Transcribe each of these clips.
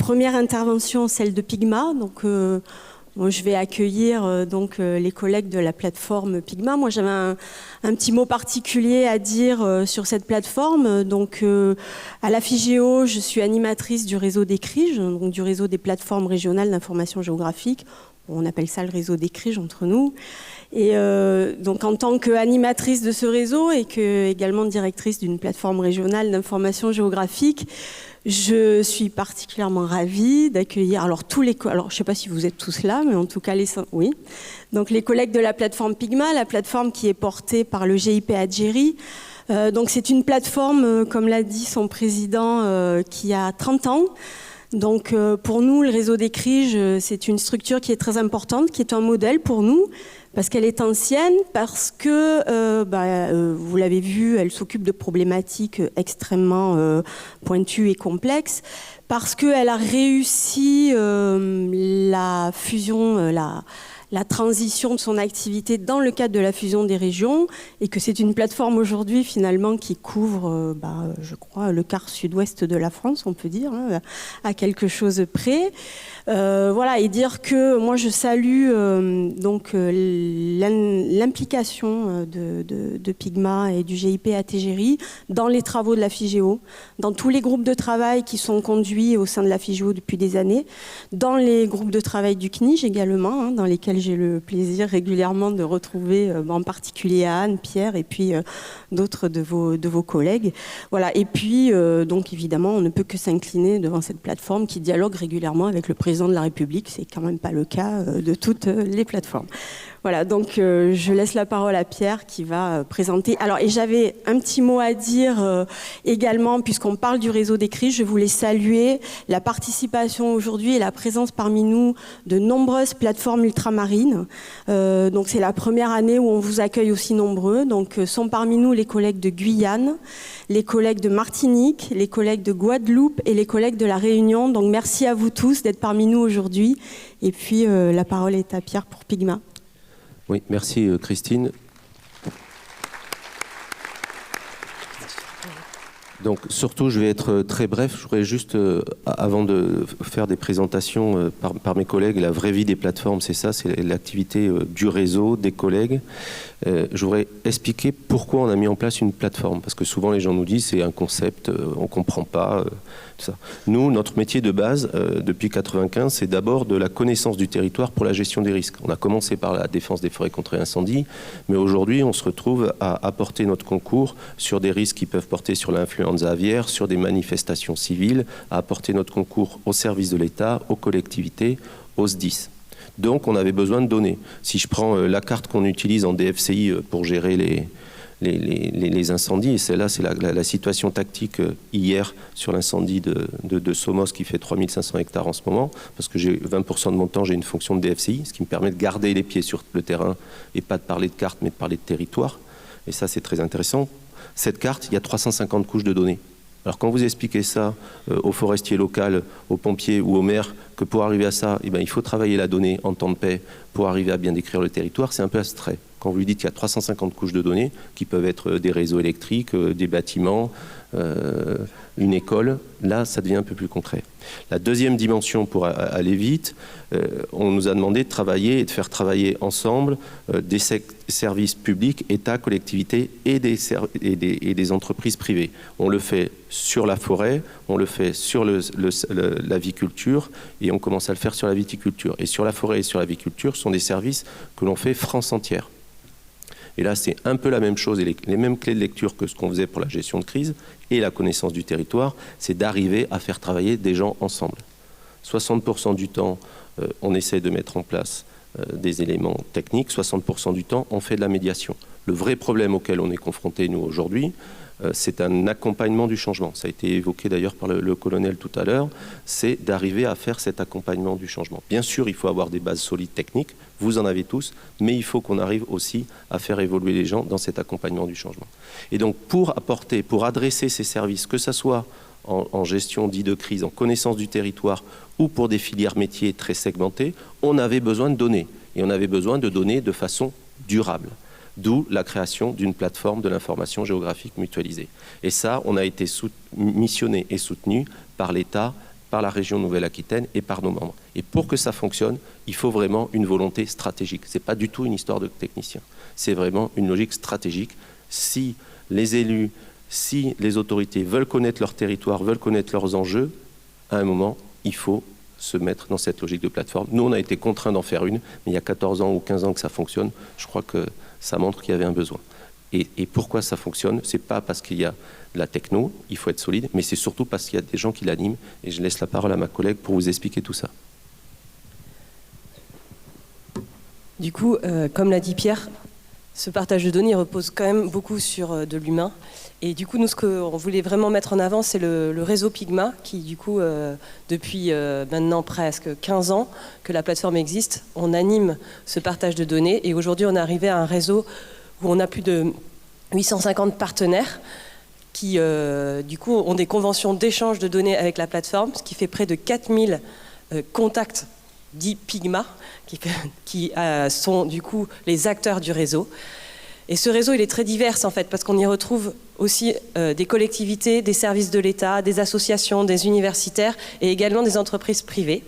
première intervention, celle de Pigma. Donc, moi, je vais accueillir les collègues de la plateforme Pigma. Moi, j'avais un petit mot particulier à dire sur cette plateforme. Donc, à la FIGEO, je suis animatrice du réseau des CRIGE, donc du réseau des plateformes régionales d'information géographique. On appelle ça le réseau des CRIGE entre nous. Et donc, en tant qu'animatrice de ce réseau et également directrice d'une plateforme régionale d'information géographique, je suis particulièrement ravie d'accueillir alors je ne sais pas si vous êtes tous là, mais en tout cas oui. Donc les collègues de la plateforme Pigma, la plateforme qui est portée par le GIP Algérie. Donc c'est une plateforme, comme l'a dit son président, qui a 30 ans. Donc pour nous, le réseau des CRIGE, c'est une structure qui est très importante, qui est un modèle pour nous, parce qu'elle est ancienne, parce que, vous l'avez vu, elle s'occupe de problématiques extrêmement pointues et complexes, parce qu'elle a réussi la fusion, la transition de son activité dans le cadre de la fusion des régions, et que c'est une plateforme aujourd'hui finalement qui couvre, je crois, le quart sud-ouest de la France, on peut dire, hein, à quelque chose près. Voilà, et dire que moi je salue l'implication de Pigma et du GIP Algérie dans les travaux de la FIGEO, dans tous les groupes de travail qui sont conduits au sein de la FIGEO depuis des années, dans les groupes de travail du CNIGE également, hein, dans lesquels j'ai le plaisir régulièrement de retrouver en particulier Anne, Pierre et puis d'autres de vos collègues. Voilà, et puis donc évidemment on ne peut que s'incliner devant cette plateforme qui dialogue régulièrement avec le président de la République, c'est quand même pas le cas de toutes les plateformes. Voilà, donc je laisse la parole à Pierre qui va présenter. Alors, et j'avais un petit mot à dire également, puisqu'on parle du réseau des CRIGE, je voulais saluer la participation aujourd'hui et la présence parmi nous de nombreuses plateformes ultramarines. Donc c'est la première année où on vous accueille aussi nombreux. Donc sont parmi nous les collègues de Guyane, les collègues de Martinique, les collègues de Guadeloupe et les collègues de la Réunion. Donc merci à vous tous d'être parmi nous aujourd'hui. Et puis la parole est à Pierre pour Pigma. Oui, merci Christine. Donc surtout, je vais être très bref. Je voudrais juste, avant de faire des présentations par mes collègues, la vraie vie des plateformes, c'est ça, c'est l'activité du réseau, des collègues. Je voudrais expliquer pourquoi on a mis en place une plateforme. Parce que souvent, les gens nous disent c'est un concept, on ne comprend pas. Tout ça. Nous, notre métier de base, depuis 1995, c'est d'abord de la connaissance du territoire pour la gestion des risques. On a commencé par la défense des forêts contre l'incendie, mais aujourd'hui, on se retrouve à apporter notre concours sur des risques qui peuvent porter sur l'influenza aviaire, sur des manifestations civiles, à apporter notre concours aux services de l'État, aux collectivités, aux SDIS. Donc, on avait besoin de données. Si je prends la carte qu'on utilise en DFCI pour gérer les incendies, et celle-là, c'est la situation tactique hier sur l'incendie de Somos qui fait 3500 hectares en ce moment, parce que j'ai 20% de mon temps, j'ai une fonction de DFCI, ce qui me permet de garder les pieds sur le terrain et pas de parler de carte, mais de parler de territoire. Et ça, c'est très intéressant. Cette carte, il y a 350 couches de données. Alors quand vous expliquez ça aux forestiers locaux, aux pompiers ou aux maires, que pour arriver à ça, eh bien, il faut travailler la donnée en temps de paix pour arriver à bien décrire le territoire, c'est un peu abstrait. Quand vous lui dites qu'il y a 350 couches de données, qui peuvent être des réseaux électriques, des bâtiments, une école, là, ça devient un peu plus concret. La deuxième dimension, pour aller vite, on nous a demandé de travailler et de faire travailler ensemble des services publics, État, collectivités et des entreprises privées. On le fait sur la forêt, on le fait sur l'aviculture et on commence à le faire sur la viticulture. Et sur la forêt et sur l'aviculture, ce sont des services que l'on fait France entière. Et là, c'est un peu la même chose et les mêmes clés de lecture que ce qu'on faisait pour la gestion de crise et la connaissance du territoire, c'est d'arriver à faire travailler des gens ensemble. 60% du temps, on essaie de mettre en place des éléments techniques, 60% du temps, on fait de la médiation. Le vrai problème auquel on est confronté, nous, aujourd'hui, c'est un accompagnement du changement. Ça a été évoqué d'ailleurs par le colonel tout à l'heure, c'est d'arriver à faire cet accompagnement du changement. Bien sûr, il faut avoir des bases solides techniques, vous en avez tous, mais il faut qu'on arrive aussi à faire évoluer les gens dans cet accompagnement du changement. Et donc, pour adresser ces services, que ce soit en gestion dite de crise, en connaissance du territoire ou pour des filières métiers très segmentées, on avait besoin de données. Et on avait besoin de données de façon durable. D'où la création d'une plateforme de l'information géographique mutualisée. Et ça, on a été missionné et soutenu par l'État par la région Nouvelle-Aquitaine et par nos membres. Et pour que ça fonctionne, il faut vraiment une volonté stratégique. Ce n'est pas du tout une histoire de technicien. C'est vraiment une logique stratégique. Si les élus, si les autorités veulent connaître leur territoire, veulent connaître leurs enjeux, à un moment, il faut se mettre dans cette logique de plateforme. Nous, on a été contraints d'en faire une, mais il y a 14 ans ou 15 ans que ça fonctionne. Je crois que ça montre qu'il y avait un besoin. Et pourquoi ça fonctionne? Ce n'est pas parce qu'il y a de la techno, il faut être solide, mais c'est surtout parce qu'il y a des gens qui l'animent. Et je laisse la parole à ma collègue pour vous expliquer tout ça. Du coup, comme l'a dit Pierre, ce partage de données repose quand même beaucoup sur de l'humain. Et du coup, nous, ce qu'on voulait vraiment mettre en avant, c'est le réseau Pigma, qui du coup, depuis maintenant presque 15 ans que la plateforme existe, on anime ce partage de données. Et aujourd'hui, on est arrivé à un réseau où on a plus de 850 partenaires qui, du coup, ont des conventions d'échange de données avec la plateforme, ce qui fait près de 4000 contacts dits Pigma, qui sont du coup les acteurs du réseau. Et ce réseau, il est très divers en fait, parce qu'on y retrouve aussi des collectivités, des services de l'État, des associations, des universitaires et également des entreprises privées.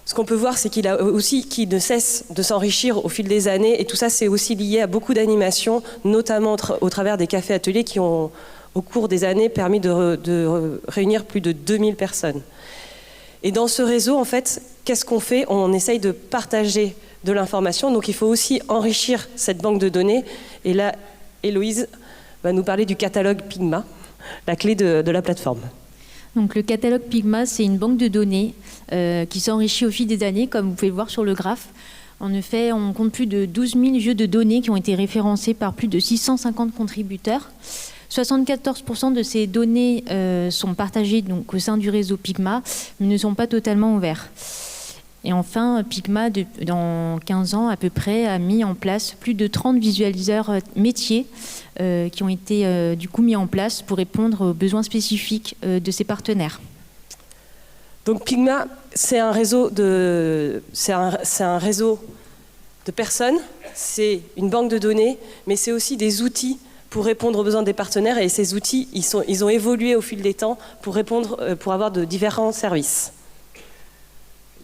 Ce qu'on peut voir, c'est qu'il ne cesse de s'enrichir au fil des années, et tout ça, c'est aussi lié à beaucoup d'animations, notamment au travers des cafés-ateliers qui ont, au cours des années, permis de réunir plus de 2000 personnes. Et dans ce réseau, en fait, qu'est-ce qu'on fait? On essaye de partager de l'information, donc il faut aussi enrichir cette banque de données. Et là, Héloïse va nous parler du catalogue Pigma, la clé de la plateforme. Donc le catalogue Pigma, c'est une banque de données qui s'enrichit au fil des années, comme vous pouvez le voir sur le graphe. En effet, on compte plus de 12 000 jeux de données qui ont été référencés par plus de 650 contributeurs. 74% de ces données sont partagées donc, au sein du réseau Pigma, mais ne sont pas totalement ouverts. Et enfin, Pigma, dans 15 ans à peu près, a mis en place plus de 30 visualiseurs métiers qui ont été du coup mis en place pour répondre aux besoins spécifiques de ses partenaires. Donc Pigma, c'est un réseau de personnes, c'est une banque de données, mais c'est aussi des outils pour répondre aux besoins des partenaires. Et ces outils, ils ont évolué au fil des temps pour avoir de différents services.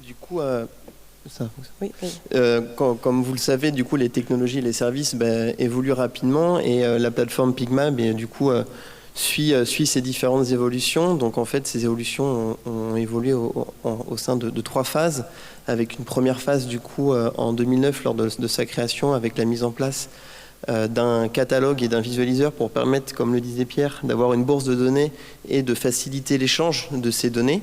Du coup, oui, comme vous le savez, du coup, les technologies et les services évoluent rapidement, et la plateforme Pigma, du coup, suit ces différentes évolutions. Donc, en fait, ces évolutions ont évolué au sein de 3 phases, avec une première phase, du coup, en 2009, lors de sa création, avec la mise en place d'un catalogue et d'un visualiseur pour permettre, comme le disait Pierre, d'avoir une bourse de données et de faciliter l'échange de ces données.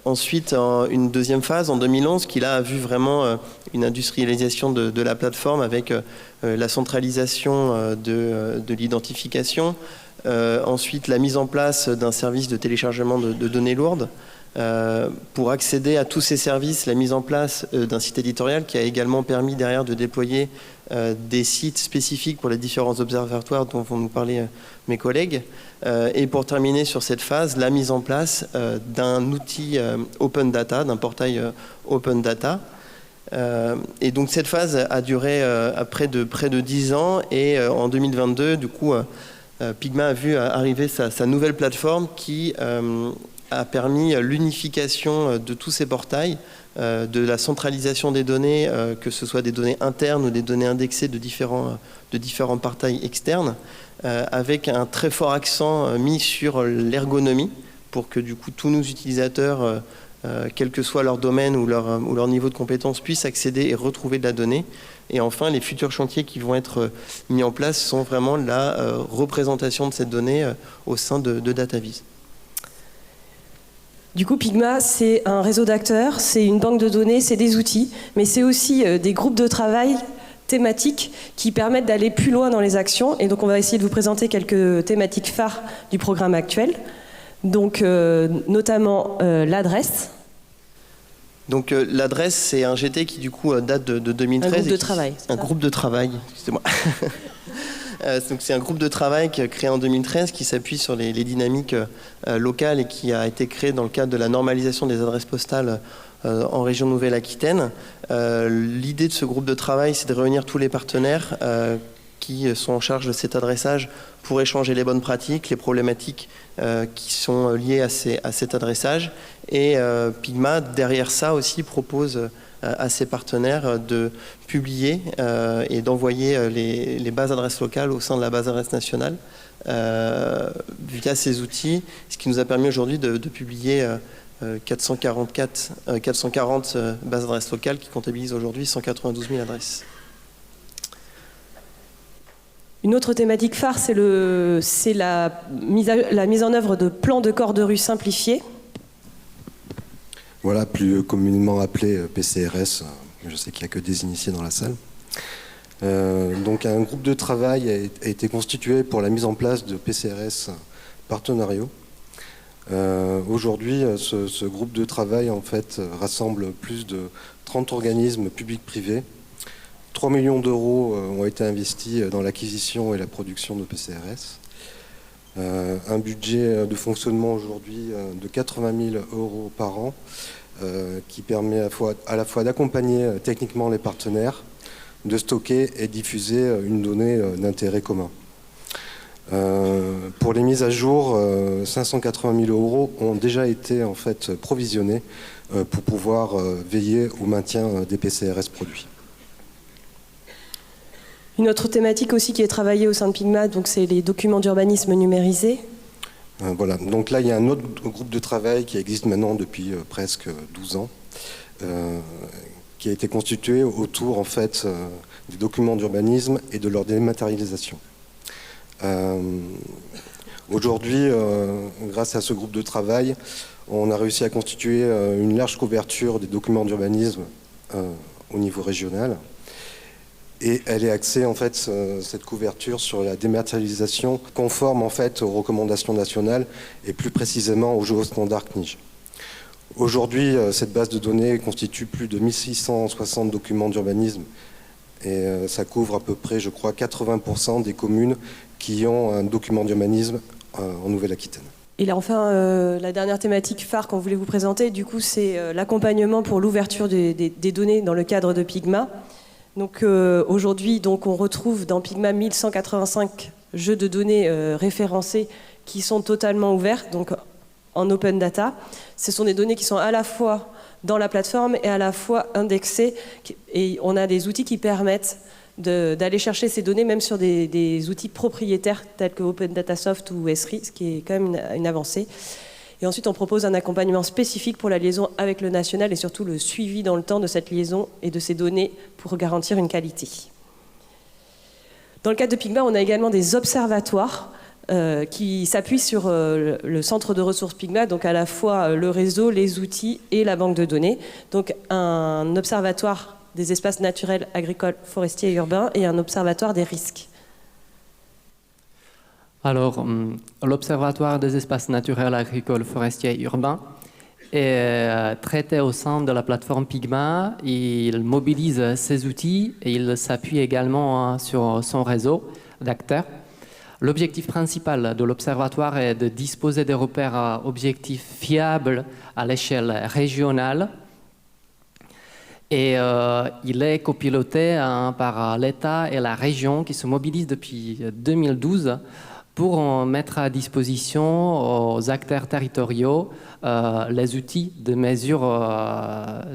Ensuite, une deuxième phase en 2011 qui là a vu vraiment une industrialisation de la plateforme avec la centralisation de l'identification. Ensuite, la mise en place d'un service de téléchargement de données lourdes. Pour accéder à tous ces services, la mise en place d'un site éditorial qui a également permis derrière de déployer des sites spécifiques pour les différents observatoires dont vont nous parler mes collègues. Et pour terminer sur cette phase, la mise en place d'un outil Open Data, d'un portail Open Data. Et donc cette phase a duré près de 10 ans, et en 2022, du coup, Pigma a vu arriver sa nouvelle plateforme qui a permis l'unification de tous ces portails, de la centralisation des données, que ce soit des données internes ou des données indexées de différents portails externes, avec un très fort accent mis sur l'ergonomie pour que du coup tous nos utilisateurs, quel que soit leur domaine ou leur niveau de compétence, puissent accéder et retrouver de la donnée. Et enfin, les futurs chantiers qui vont être mis en place sont vraiment la représentation de cette donnée au sein de DataVis. Du coup, Pigma, c'est un réseau d'acteurs, c'est une banque de données, c'est des outils, mais c'est aussi des groupes de travail thématiques qui permettent d'aller plus loin dans les actions. Et donc, on va essayer de vous présenter quelques thématiques phares du programme actuel. Donc, notamment l'adresse. Donc, l'adresse, c'est un GT qui, du coup, date de 2013. Un groupe de travail. Un groupe de travail, excusez-moi. Donc c'est un groupe de travail créé en 2013 qui s'appuie sur les dynamiques locales et qui a été créé dans le cadre de la normalisation des adresses postales en région Nouvelle-Aquitaine. L'idée de ce groupe de travail, c'est de réunir tous les partenaires qui sont en charge de cet adressage pour échanger les bonnes pratiques, les problématiques qui sont liées à cet adressage. Et Pigma, derrière ça aussi, propose à ses partenaires de publier et d'envoyer les bases adresses locales au sein de la base adresse nationale via ces outils, ce qui nous a permis aujourd'hui de publier 440 bases adresses locales qui comptabilisent aujourd'hui 192 000 adresses. Une autre thématique phare, c'est la mise en œuvre de plans de corps de rue simplifiés. Voilà, plus communément appelé PCRS. Je sais qu'il n'y a que des initiés dans la salle. Donc un groupe de travail a été constitué pour la mise en place de PCRS partenariaux. Aujourd'hui, ce groupe de travail en fait rassemble plus de 30 organismes publics-privés. 3 millions d'euros ont été investis dans l'acquisition et la production de PCRS. Un budget de fonctionnement aujourd'hui de 80 000 euros par an qui permet à la fois d'accompagner techniquement les partenaires, de stocker et diffuser une donnée d'intérêt commun. Pour les mises à jour, 580 000 euros ont déjà été en fait provisionnés pour pouvoir veiller au maintien des PCRS produits. Une autre thématique aussi qui est travaillée au sein de Pigma, donc c'est les documents d'urbanisme numérisés. Voilà, donc là il y a un autre groupe de travail qui existe maintenant depuis presque 12 ans, qui a été constitué autour en fait des documents d'urbanisme et de leur dématérialisation. Aujourd'hui, grâce à ce groupe de travail, on a réussi à constituer une large couverture des documents d'urbanisme au niveau régional. Et elle est axée, en fait, cette couverture sur la dématérialisation conforme, en fait, aux recommandations nationales et plus précisément aux géostandards CNIJ. Aujourd'hui, cette base de données constitue plus de 1660 documents d'urbanisme et ça couvre à peu près, je crois, 80% des communes qui ont un document d'urbanisme en Nouvelle-Aquitaine. Et là, enfin, la dernière thématique phare qu'on voulait vous présenter, du coup, c'est l'accompagnement pour l'ouverture des données dans le cadre de Pigma. Donc aujourd'hui, on retrouve dans Pigma 1185 jeux de données référencés qui sont totalement ouverts, donc en open data. Ce sont des données qui sont à la fois dans la plateforme et à la fois indexées. Et on a des outils qui permettent d'aller chercher ces données même sur des outils propriétaires tels que Open Data Soft ou Esri, ce qui est quand même une avancée. Et ensuite, on propose un accompagnement spécifique pour la liaison avec le national et surtout le suivi dans le temps de cette liaison et de ces données pour garantir une qualité. Dans le cadre de Pigma, on a également des observatoires qui s'appuient sur le centre de ressources Pigma, donc à la fois le réseau, les outils et la banque de données. Donc un observatoire des espaces naturels, agricoles, forestiers et urbains et un observatoire des risques. Alors, l'Observatoire des espaces naturels, agricoles, forestiers et urbains est traité au sein de la plateforme Pigma. Il mobilise ses outils et il s'appuie également sur son réseau d'acteurs. L'objectif principal de l'Observatoire est de disposer des repères objectifs fiables à l'échelle régionale. Et il est copiloté par l'État et la région qui se mobilisent depuis 2012 pour mettre à disposition aux acteurs territoriaux les outils de mesure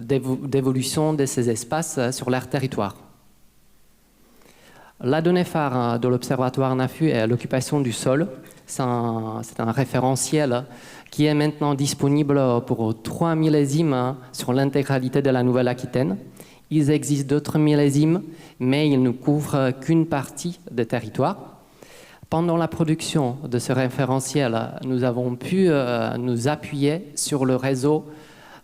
d'évolution de ces espaces sur leur territoire. La donnée phare de l'Observatoire NAFU est l'occupation du sol. C'est un référentiel qui est maintenant disponible pour 3 millésimes sur l'intégralité de la Nouvelle-Aquitaine. Il existe d'autres millésimes, mais ils ne couvrent qu'une partie des territoires. Pendant la production de ce référentiel, nous avons pu nous appuyer sur le réseau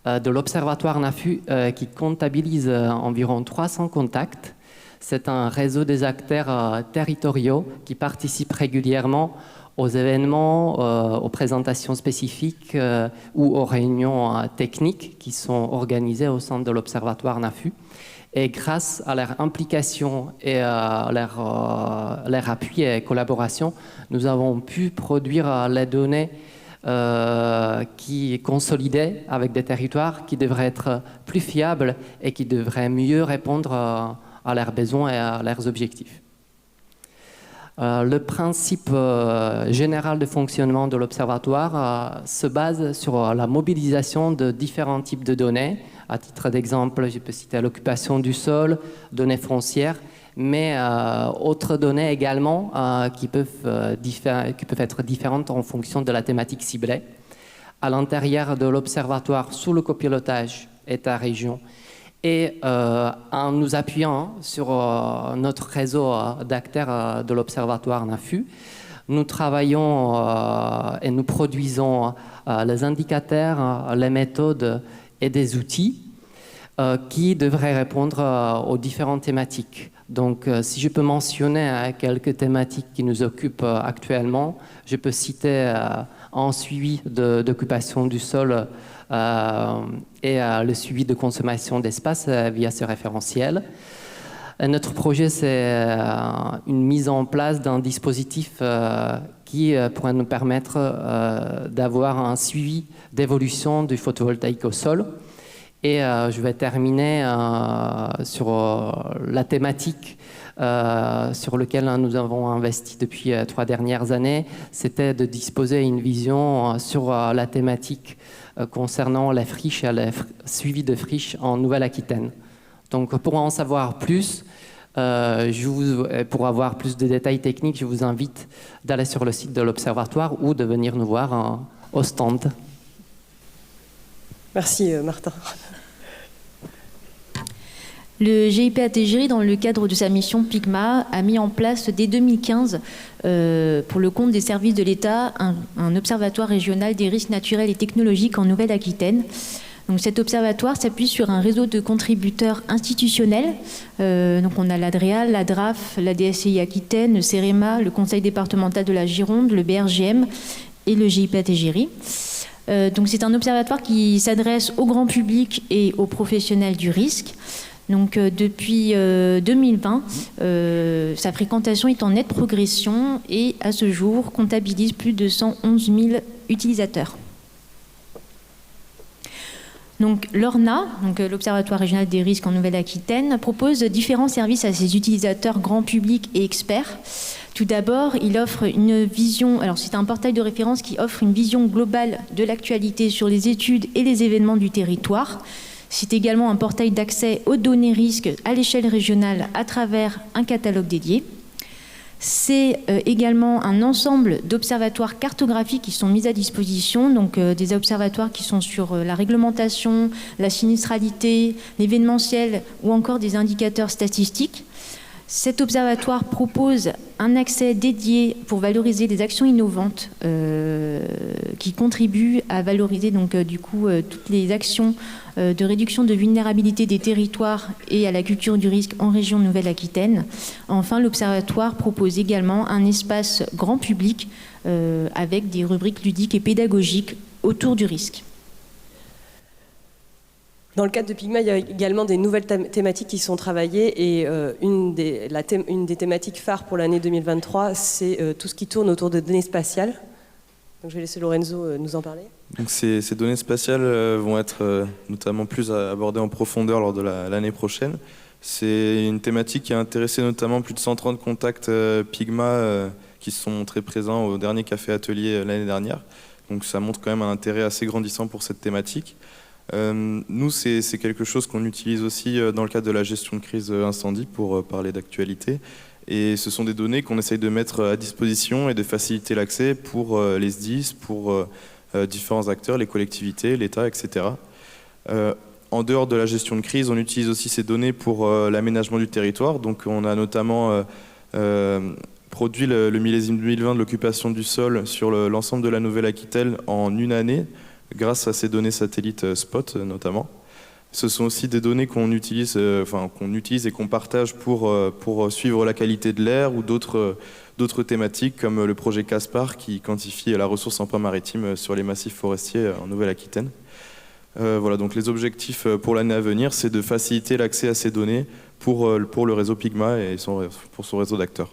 de l'Observatoire NAFU qui comptabilise environ 300 contacts. C'est un réseau des acteurs territoriaux qui participent régulièrement aux événements, aux présentations spécifiques ou aux réunions techniques qui sont organisées au sein de l'Observatoire NAFU. Et grâce à leur implication et à leur appui et collaboration, nous avons pu produire les données qui consolidées avec des territoires qui devraient être plus fiables et qui devraient mieux répondre à leurs besoins et à leurs objectifs. Le principe général de fonctionnement de l'Observatoire se base sur la mobilisation de différents types de données. À titre d'exemple, je peux citer l'occupation du sol, données foncières, mais autres données également qui peuvent être différentes en fonction de la thématique ciblée. À l'intérieur de l'Observatoire, sous le copilotage État-région, et en nous appuyant sur notre réseau d'acteurs de l'Observatoire NAFU, nous travaillons et nous produisons les indicateurs, les méthodes et des outils qui devraient répondre aux différentes thématiques. Donc, si je peux mentionner quelques thématiques qui nous occupent actuellement, je peux citer un suivi d'occupation du sol et le suivi de consommation d'espace via ce référentiel. Et notre projet, c'est une mise en place d'un dispositif qui pourrait nous permettre d'avoir un suivi d'évolution du photovoltaïque au sol. Et je vais terminer sur la thématique sur laquelle nous avons investi depuis 3 dernières années. C'était de disposer d'une vision sur la thématique concernant les friches et le suivi de friches en Nouvelle-Aquitaine. Donc pour en savoir plus, pour avoir plus de détails techniques, je vous invite d'aller sur le site de l'Observatoire ou de venir nous voir au stand. Merci Martin. Le GIP Atégérie, dans le cadre de sa mission PIGMA, a mis en place dès 2015, pour le compte des services de l'État, un observatoire régional des risques naturels et technologiques en Nouvelle-Aquitaine. Donc cet observatoire s'appuie sur un réseau de contributeurs institutionnels. Donc on a l'ADREAL, la DRAF, la DSCI Aquitaine, le CEREMA, le Conseil départemental de la Gironde, le BRGM et le GIP Atégérie. Donc c'est un observatoire qui s'adresse au grand public et aux professionnels du risque. Donc depuis 2020, sa fréquentation est en nette progression et à ce jour comptabilise plus de 111 000 utilisateurs. Donc l'ORNA, l'Observatoire régional des risques en Nouvelle-Aquitaine, propose différents services à ses utilisateurs grand public et experts. Tout d'abord, il offre une vision, alors c'est un portail de référence qui offre une vision globale de l'actualité sur les études et les événements du territoire. C'est également un portail d'accès aux données risques à l'échelle régionale à travers un catalogue dédié. C'est également un ensemble d'observatoires cartographiques qui sont mis à disposition, donc des observatoires qui sont sur la réglementation, la sinistralité, l'événementiel ou encore des indicateurs statistiques. Cet observatoire propose un accès dédié pour valoriser des actions innovantes qui contribuent à valoriser toutes les actions de réduction de vulnérabilité des territoires et à la culture du risque en région Nouvelle-Aquitaine. Enfin, l'observatoire propose également un espace grand public avec des rubriques ludiques et pédagogiques autour du risque. Dans le cadre de PIGMA, il y a également des nouvelles thématiques qui sont travaillées et une des thématiques phares pour l'année 2023, c'est tout ce qui tourne autour de données spatiales. Donc je vais laisser Lorenzo nous en parler. Donc ces données spatiales vont être notamment plus abordées en profondeur lors de l'année prochaine. C'est une thématique qui a intéressé notamment plus de 130 contacts PIGMA qui sont très présents au dernier café atelier l'année dernière. Donc ça montre quand même un intérêt assez grandissant pour cette thématique. Nous, c'est quelque chose qu'on utilise aussi dans le cadre de la gestion de crise incendie pour parler d'actualité. Et ce sont des données qu'on essaye de mettre à disposition et de faciliter l'accès pour les SDIS, pour différents acteurs, les collectivités, l'État, etc. En dehors de la gestion de crise, on utilise aussi ces données pour l'aménagement du territoire. Donc on a notamment produit le millésime 2020 de l'occupation du sol sur l'ensemble de la Nouvelle-Aquitaine en une année, grâce à ces données satellites SPOT notamment. Ce sont aussi des données qu'on utilise et qu'on partage pour suivre la qualité de l'air ou d'autres thématiques comme le projet Caspar qui quantifie la ressource en poids maritime sur les massifs forestiers en Nouvelle-Aquitaine. Voilà, donc les objectifs pour l'année à venir, c'est de faciliter l'accès à ces données pour le réseau PIGMA et pour son réseau d'acteurs.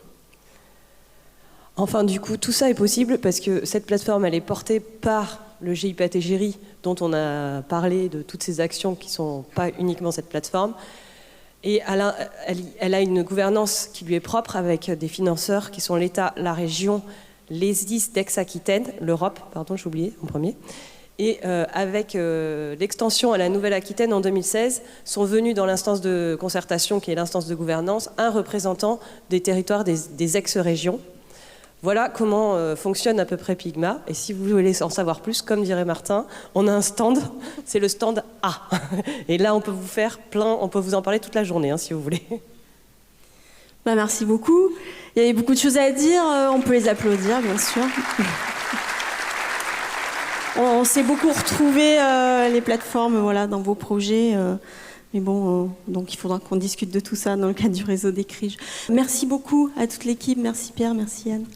Enfin, du coup, tout ça est possible parce que cette plateforme, elle est portée par le GIP Atégérie, dont on a parlé de toutes ces actions qui ne sont pas uniquement cette plateforme. Et elle a une gouvernance qui lui est propre avec des financeurs qui sont l'État, la région, les SDIS d'Aix-Aquitaine, l'Europe, pardon, j'ai oublié en premier. Et avec l'extension à la Nouvelle-Aquitaine en 2016, sont venus dans l'instance de concertation, qui est l'instance de gouvernance, un représentant des territoires des ex-régions. Voilà comment fonctionne à peu près Pigma. Et si vous voulez en savoir plus, comme dirait Martin, on a un stand, c'est le stand A. Et là, on peut vous faire plein, on peut vous en parler toute la journée, hein, si vous voulez. Bah, merci beaucoup. Il y avait beaucoup de choses à dire, on peut les applaudir, bien sûr. On s'est beaucoup retrouvé les plateformes, voilà, dans vos projets. Mais bon, donc il faudra qu'on discute de tout ça dans le cadre du réseau des CRIJ. Merci beaucoup à toute l'équipe. Merci Pierre, merci Yann.